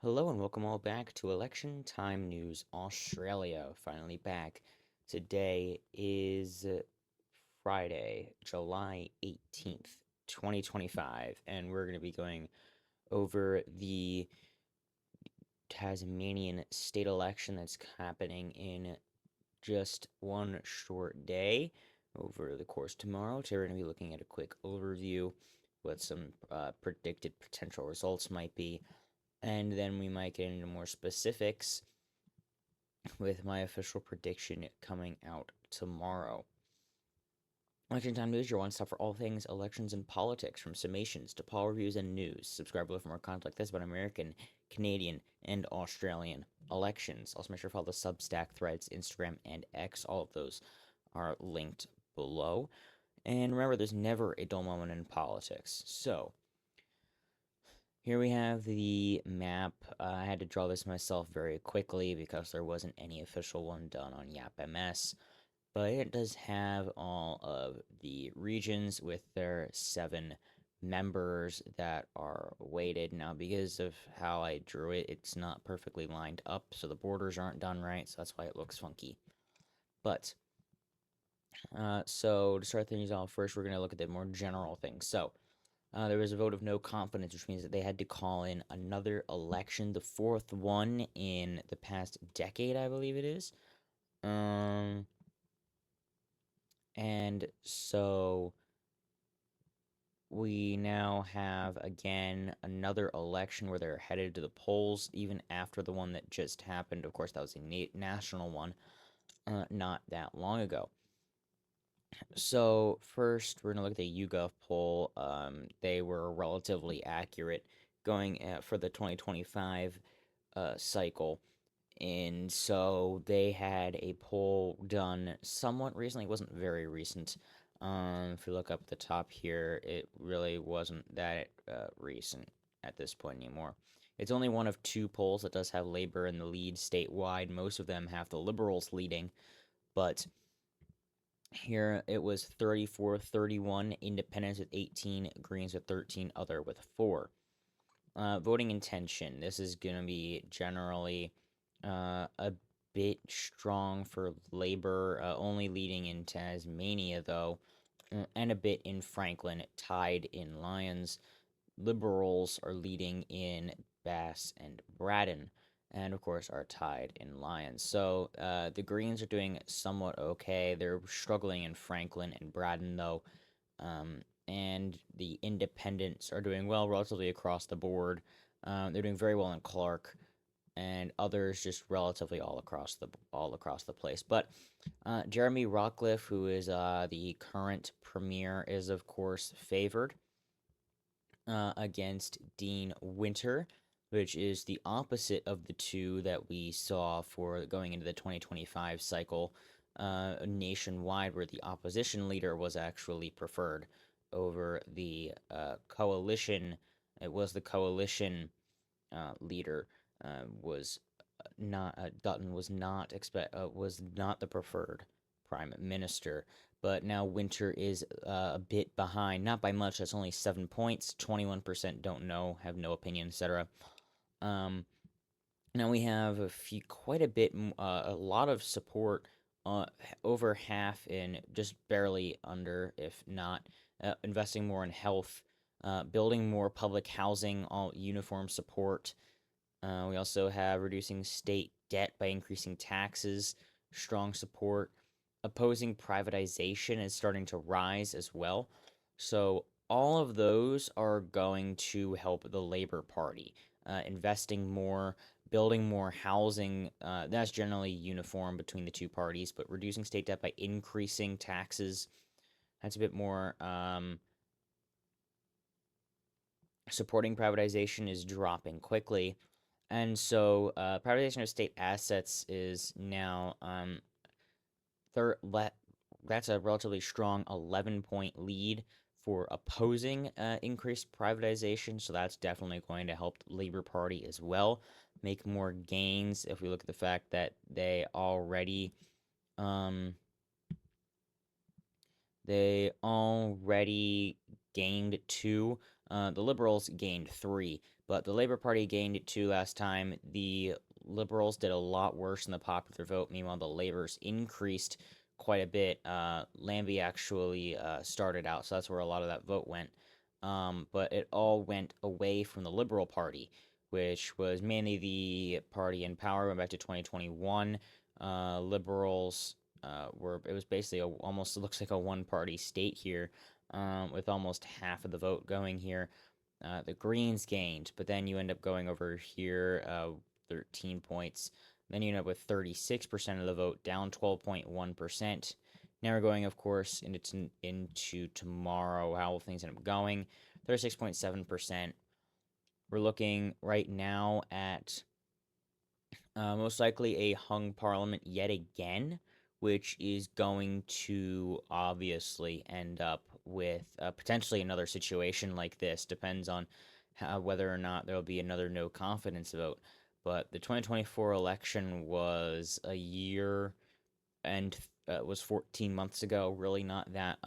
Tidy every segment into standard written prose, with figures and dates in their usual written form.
Hello and welcome all back to Election Time News Australia. Finally back. Today is Friday, July 18th, 2025, and we're going to be going over the Tasmanian state election that's happening in just one short day over the course tomorrow. Today we're going to be looking at a quick overview, what some predicted potential results might be, and then we might get into more specifics with my official prediction coming out tomorrow. Election Time News, your one stop for all things elections and politics, from summations to poll reviews and news. Subscribe below for more content like this about American, Canadian, and Australian elections. Also, make sure to follow the Substack, Threads, Instagram, and X. All of those are linked below. And remember, there's never a dull moment in politics. So, here we have the map. I had to draw this myself very quickly because there wasn't any official one done on YapMS, but it does have all of the regions with their 7 members that are weighted. Now, because of how I drew it, it's not perfectly lined up, so the borders aren't done right, so that's why it looks funky. But, so to start things off, first we're going to look at the more general things. So, there was a vote of no confidence, which means that they had to call in another election, the fourth one in the past decade, I believe it is. And so we now have again another election where they're headed to the polls, even after the one that just happened. Of course, that was a national one, not that long ago. So first, we're gonna look at the YouGov poll. They were relatively accurate going for the 2025 cycle, and so they had a poll done somewhat recently. It wasn't very recent. If you look up at the top here, it really wasn't that recent at this point anymore. It's only one of 2 polls that does have Labor in the lead statewide. Most of them have the Liberals leading, but here it was 34-31, independents with 18, Greens with 13, other with 4. Voting intention. This is going to be generally a bit strong for Labor, only leading in Tasmania, though, and a bit in Franklin, tied in Lyons. Liberals are leading in Bass and Braddon, and of course are tied in Lyons. So the Greens are doing somewhat okay. They're struggling in Franklin and Braddon, though, and the Independents are doing well relatively across the board. They're doing very well in Clark, and others just relatively all across the place. But Jeremy Rockcliffe, who is the current premier, is of course favored against Dean Winter, which is the opposite of the two that we saw for going into the 2025 cycle nationwide, where the opposition leader was actually preferred over the coalition. It was the coalition leader was not Dutton was not the preferred prime minister. But now Winter is a bit behind, not by much. That's only 7 points. 21% don't know, have no opinion, etc. Um, Now we have quite a bit, a lot of support, over half in just barely under, if not, investing more in health, building more public housing, all uniform support. We also have reducing state debt by increasing taxes, strong support. Opposing privatization is starting to rise as well. So, all of those are going to help the Labor Party. Investing more, building more housing, that's generally uniform between the two parties, but reducing state debt by increasing taxes, that's a bit more. Supporting privatization is dropping quickly. And so, privatization of state assets is now that's a relatively strong 11-point lead for opposing increased privatization. So that's definitely going to help the Labor Party as well make more gains. If we look at the fact that um, they already gained 2 The Liberals gained 3, but the Labour Party gained 2 last time. The Liberals did a lot worse in the popular vote. Meanwhile, the Labours increased quite a bit. Lambie actually started out, so that's where a lot of that vote went. But it all went away from the Liberal Party, which was mainly the party in power. Went back to 2021. Liberals it was basically almost looks like a one-party state here, with almost half of the vote going here. The Greens gained, but then you end up going over here, 13 points. Then you end up with 36% of the vote, down 12.1%. Now we're going, of course, into tomorrow. How will things end up going? 36.7%. We're looking right now at most likely a hung parliament yet again, which is going to obviously end up with potentially another situation like this. Depends on whether or not there will be another no confidence vote. But the 2024 election was a year and was 14 months ago. Really not that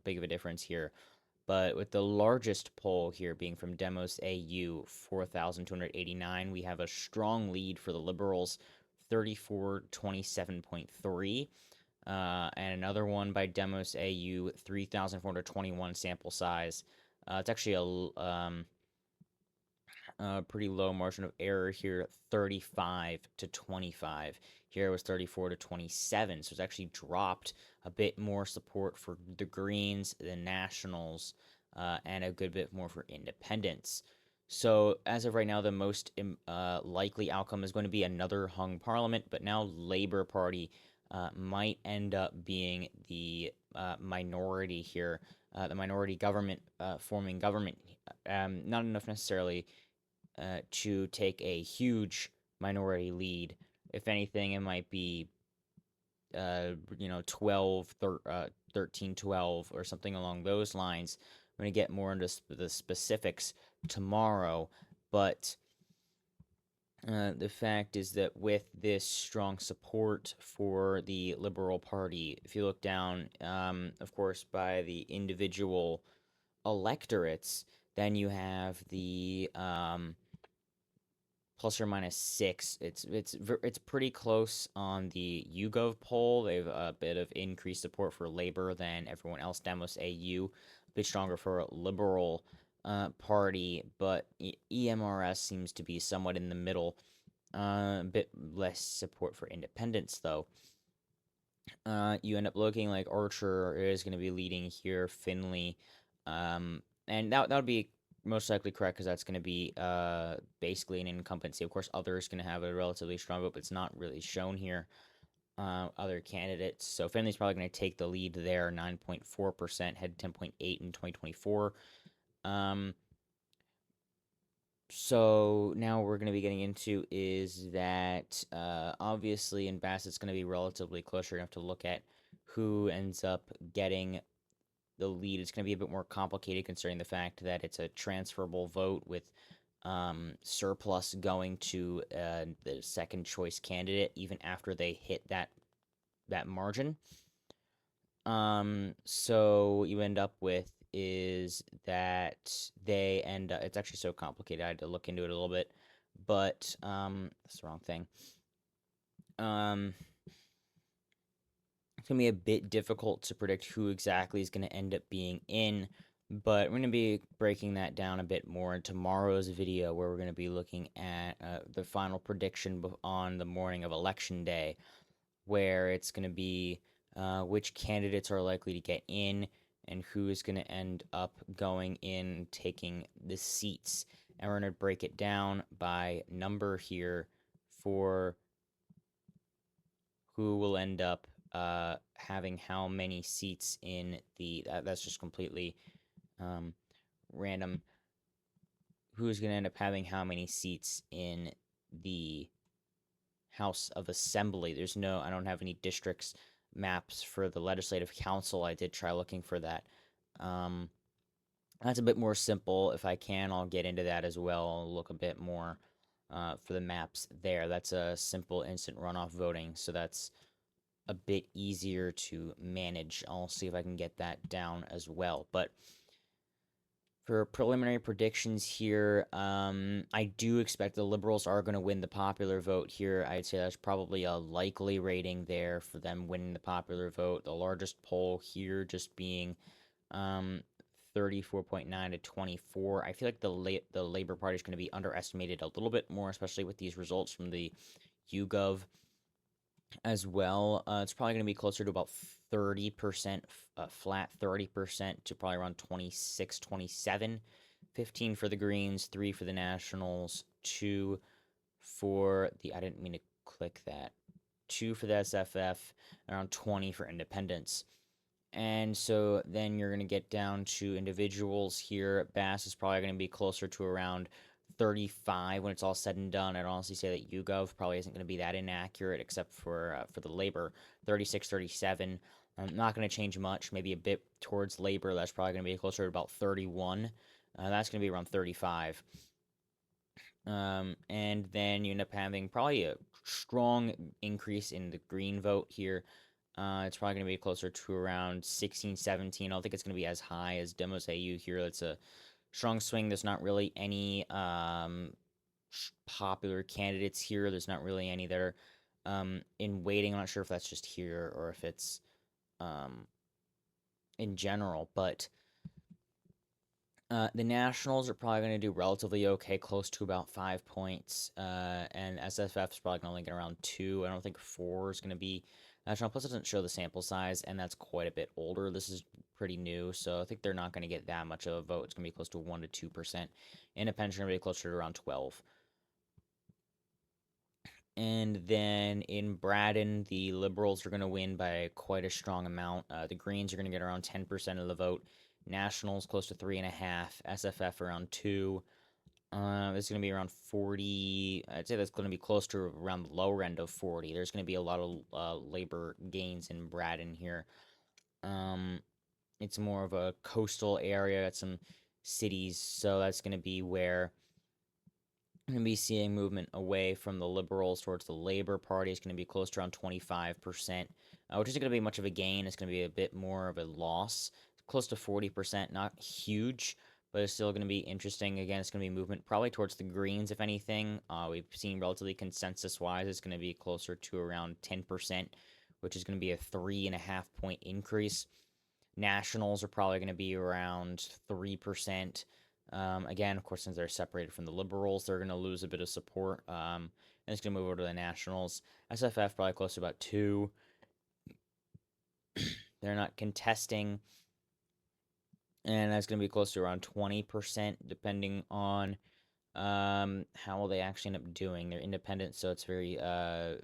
big of a difference here. But with the largest poll here being from Demos AU, 4,289, we have a strong lead for the Liberals, 3427.3. And another one by Demos AU, 3,421 sample size. It's actually a pretty low margin of error here, 35 to 25. Here it was 34 to 27, so it's actually dropped a bit more support for the Greens, the Nationals, and a good bit more for independents. So as of right now, the most likely outcome is going to be another hung parliament, but now Labour Party might end up being the minority here, the minority government forming government. Not enough necessarily to take a huge minority lead. If anything, it might be 12, 13, 12, or something along those lines. I'm going to get more into the specifics tomorrow, but the fact is that with this strong support for the Liberal Party, if you look down, of course, by the individual electorates, then you have the plus or minus 6. It's pretty close on the YouGov poll. They have a bit of increased support for Labor than everyone else. Demos AU, a bit stronger for Liberal Party, but EMRS seems to be somewhat in the middle. A bit less support for independents, though. You end up looking like Archer is going to be leading here, Finley, and that would be most likely correct because that's going to be basically an incumbency. Of course, others going to have a relatively strong vote, but it's not really shown here. Other candidates. So Finley's probably going to take the lead there, 9.4%, had 10.8 in 2024. So now we're going to be getting into is that obviously in Bass it's going to be relatively closer. You have to look at who ends up getting the lead. It's going to be a bit more complicated considering the fact that it's a transferable vote with surplus going to the second choice candidate even after they hit that margin. So you end up with is that they end up, it's actually so complicated. I had to look into it a little bit, but that's the wrong thing. It's going to be a bit difficult to predict who exactly is going to end up being in, but we're going to be breaking that down a bit more in tomorrow's video where we're going to be looking at the final prediction on the morning of Election Day, where it's going to be which candidates are likely to get in and who is going to end up going in taking the seats. And we're going to break it down by number here for who will end up having how many seats in the that's just completely random. Who's going to end up having how many seats in the House of Assembly? I don't have any districts maps for the Legislative Council. I did try looking for that. That's a bit more simple. If I can, I'll get into that as well. I'll look a bit more for the maps there. That's a simple instant runoff voting, so that's a bit easier to manage. I'll see if I can get that down as well. But For preliminary predictions here, I do expect the Liberals are going to win the popular vote here. I'd say that's probably a likely rating there for them winning the popular vote. The largest poll here just being um, 34.9 to 24. I feel like the Labor Party is going to be underestimated a little bit more, especially with these results from the YouGov as well. It's probably going to be closer to about 30%, flat 30% to probably around 26, 27. 15 for the Greens, 3 for the Nationals, 2 for the, I didn't mean to click that, 2 for the SFF, around 20 for independents. And so then you're going to get down to individuals here. Bass is probably going to be closer to around 35 when it's all said and done. I'd honestly say that YouGov probably isn't going to be that inaccurate except for the labor. 36, 37. Not going to change much. Maybe a bit towards labor. That's probably going to be closer to about 31. That's going to be around 35. And then you end up having probably a strong increase in the green vote here. It's probably going to be closer to around 16, 17. I don't think it's going to be as high as Demos AU here. It's a strong swing. There's not really any popular candidates here. There's not really any that are in waiting. I'm not sure if that's just here or if it's um, in general, but the Nationals are probably going to do relatively okay, close to about 5 points. And SFF is probably going to only get around 2. I don't think 4 is going to be national. Plus, it doesn't show the sample size, and that's quite a bit older. This is pretty new, so I think they're not going to get that much of a vote. It's going to be close to 1 to 2%. Independents are going to be closer to around 12. And then in Braddon, the Liberals are going to win by quite a strong amount. The Greens are going to get around 10% of the vote. Nationals close to 3.5. SFF around 2. It's going to be around 40. I'd say that's going to be close to around the lower end of 40. There's going to be a lot of labor gains in Braddon here. It's more of a coastal area at some cities, so that's going to be where we're going to be seeing movement away from the Liberals towards the Labor Party. It's going to be close to around 25%, which isn't going to be much of a gain. It's going to be a bit more of a loss. Close to 40%, not huge, but it's still going to be interesting. Again, it's going to be movement probably towards the Greens, if anything. We've seen relatively consensus-wise, it's going to be closer to around 10%, which is going to be a 3.5-point increase. Nationals are probably going to be around 3%. Again, of course, since they're separated from the Liberals, they're going to lose a bit of support. And it's going to move over to the Nationals. SFF probably close to about 2. They're not contesting. And that's going to be close to around 20%, depending on how will they actually end up doing. They're independent, so it's very,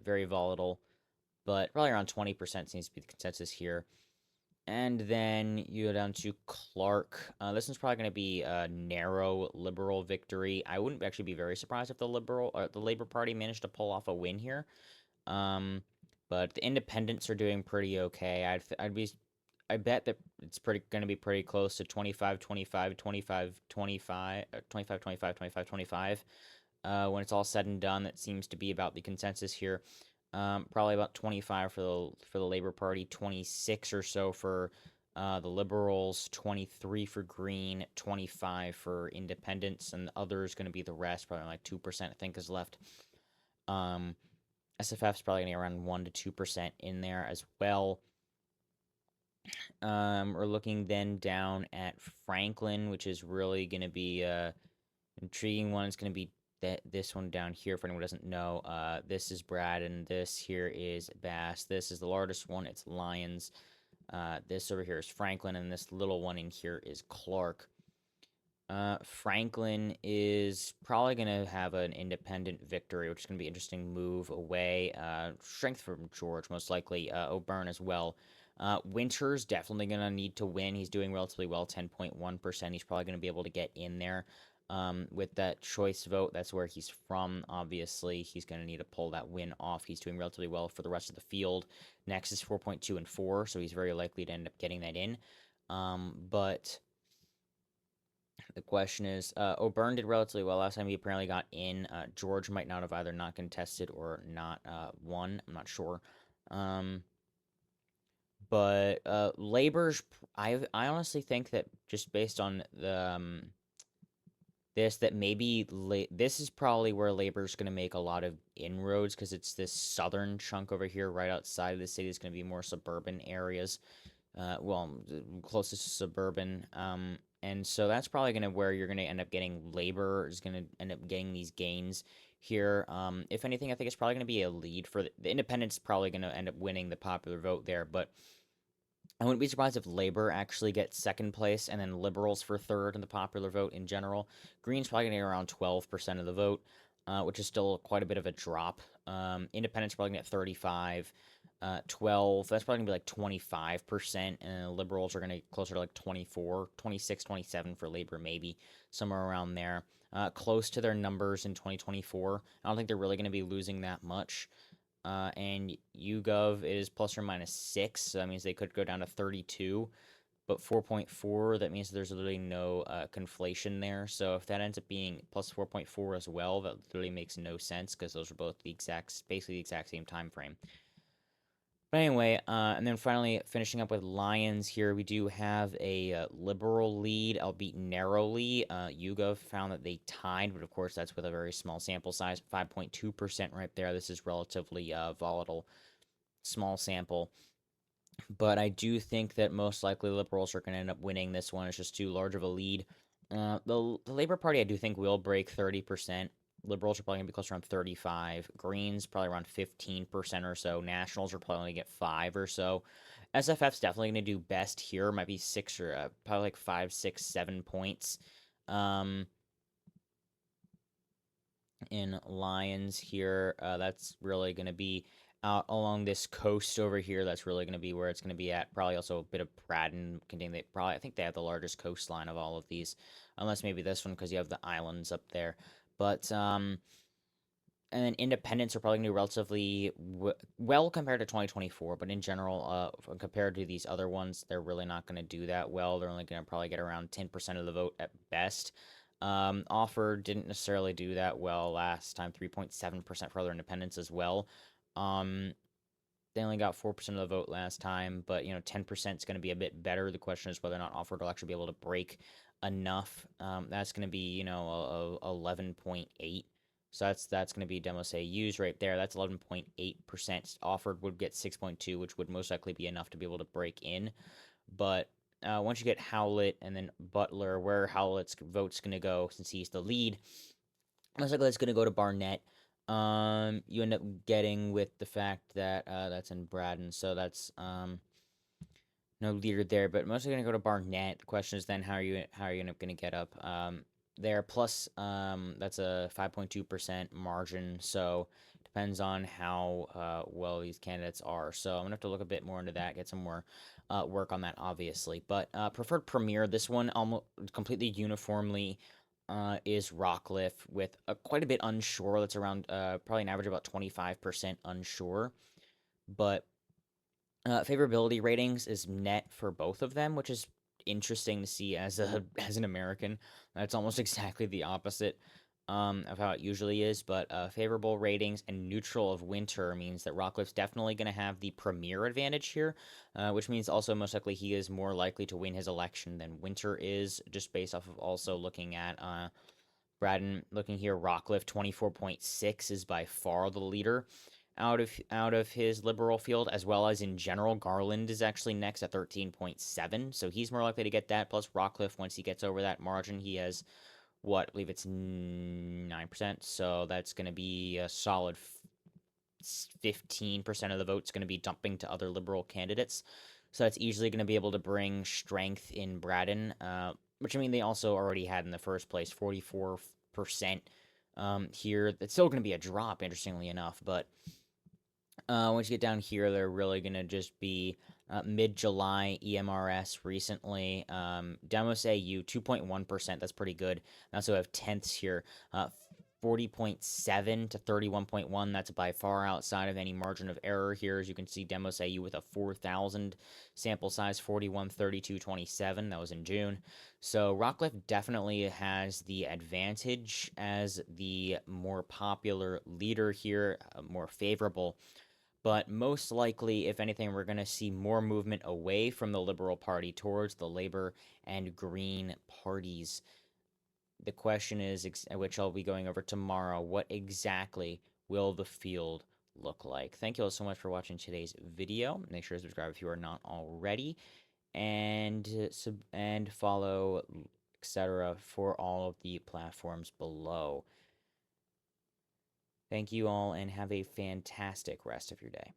very volatile. But probably around 20% seems to be the consensus here. And then you go down to Clark. This one's probably going to be a narrow Liberal victory. I wouldn't actually be very surprised if the Labor Party managed to pull off a win here. But the Independents are doing pretty okay. I bet that it's going to be pretty close to 25, 25, 25, 25, 25, 25, 25, 25. When it's all said and done, that seems to be about the consensus here. Probably about 25 for the Labor Party, 26 or so for the Liberals, 23 for Green, 25 for Independents, and the other is going to be the rest. Probably like 2%, I think, is left. SFF is probably going to be around 1 to 2% in there as well. We're looking then down at Franklin, which is really going to be an intriguing one. It's going to be this one down here, for anyone who doesn't know. This is Brad, and this here is Bass. This is the largest one. It's Lions. This over here is Franklin, and this little one in here is Clark. Franklin is probably going to have an independent victory, which is going to be an interesting move away. Strength from George, most likely. O'Byrne as well. Winter's definitely going to need to win. He's doing relatively well, 10.1%. He's probably going to be able to get in there. With that choice vote, that's where he's from. Obviously, he's going to need to pull that win off. He's doing relatively well for the rest of the field. Next is 4.2 and 4, so he's very likely to end up getting that in. But the question is, O'Byrne did relatively well last time. He apparently got in. George might not have either not contested or not won. I'm not sure. But labor's, I honestly think that just based on the this that maybe this is probably where labor's going to make a lot of inroads because it's this southern chunk over here right outside of the city is going to be more suburban areas, well, closest to suburban. And so that's probably going to where you're going to end up getting labor is going to end up getting these gains here. If anything, I think it's probably going to be a lead for the independents, probably going to end up winning the popular vote there. But I wouldn't be surprised if Labor actually gets second place and then Liberals for third in the popular vote in general. Green's probably going to get around 12% of the vote, which is still quite a bit of a drop. Independents probably going to get 35. 12, that's probably gonna be like 25%, and liberals are gonna get closer to like 24, 26, 27 for labor, maybe somewhere around there. Close to their numbers in 2024. I don't think they're really gonna be losing that much. And YouGov is plus or minus 6, so that means they could go down to 32. But 4.4, that means there's literally no conflation there. So if that ends up being plus 4.4 as well, that literally makes no sense because those are both basically the exact same time frame. But anyway, and then finally finishing up with Lions here, we do have a liberal lead, albeit narrowly. YouGov found that they tied, but of course that's with a very small sample size, 5.2% right there. This is relatively volatile, small sample. But I do think that most likely liberals are going to end up winning this one. It's just too large of a lead. The Labor Party, I do think, will break 30%. Liberals are probably going to be closer around 35. Greens probably around 15% or so. Nationals are probably going to get 5 or so. SFF's definitely going to do best here. Might be 6 or probably like 5, 6, 7 points. In Lions here, that's really going to be out along this coast over here. That's really going to be where it's going to be at. Probably also a bit of Braden containing. I think they have the largest coastline of all of these, unless maybe this one because you have the islands up there. But and then independents are probably going to do relatively well compared to 2024, but in general, compared to these other ones, they're really not going to do that well. They're only going to probably get around 10% of the vote at best. Offer didn't necessarily do that well last time, 3.7% for other independents as well. They only got 4% of the vote last time, but 10% is going to be a bit better. The question is whether or not Offer will actually be able to break enough. That's going to be 11.8. So that's going to be demo say used right there. That's 11.8%. Offered would get 6.2, which would most likely be enough to be able to break in. But once you get Howlett and then Butler, where Howlett's vote's going to go since he's the lead, most likely it's going to go to Barnett. You end up getting with the fact that that's in Braden, so that's no leader there, but mostly going to go to Barnett. The question is then how are you going to get up there? Plus, that's a 5.2% margin, so depends on how well these candidates are. So I'm gonna have to look a bit more into that, get some more work on that, obviously. But preferred premier, this one almost completely uniformly is Rockcliffe with quite a bit unsure. That's around probably an average of about 25% unsure, but favorability ratings is net for both of them, which is interesting to see as as an American. That's almost exactly the opposite of how it usually is. But favorable ratings and neutral of winter means that Rockcliffe's definitely going to have the premier advantage here, which means also most likely he is more likely to win his election than Winter is, just based off of also looking at Braden. Looking here, Rockcliffe 24.6 is by far the leader out of his liberal field, as well as in general. Garland is actually next at 13.7, so he's more likely to get that. Plus Rockcliffe, once he gets over that margin, he has what I believe it's 9%, so that's going to be a solid 15% of the vote's going to be dumping to other liberal candidates. So that's easily going to be able to bring strength in Braden, which I mean they also already had in the first place, 44%. Here, it's still going to be a drop, interestingly enough, but once you get down here, they're really going to just be mid-July EMRS recently. Demos AU, 2.1%. That's pretty good. I also have tenths here. 40.7 to 31.1. That's by far outside of any margin of error here. As you can see, Demos AU with a 4,000 sample size, 41.32.27. That was in June. So Rockcliffe definitely has the advantage as the more popular leader here, more favorable. But most likely, if anything, we're going to see more movement away from the Liberal Party towards the Labor and Green parties. The question is, which I'll be going over tomorrow, what exactly will the field look like? Thank you all so much for watching today's video. Make sure to subscribe if you are not already, and follow, etc., for all of the platforms below. Thank you all, and have a fantastic rest of your day.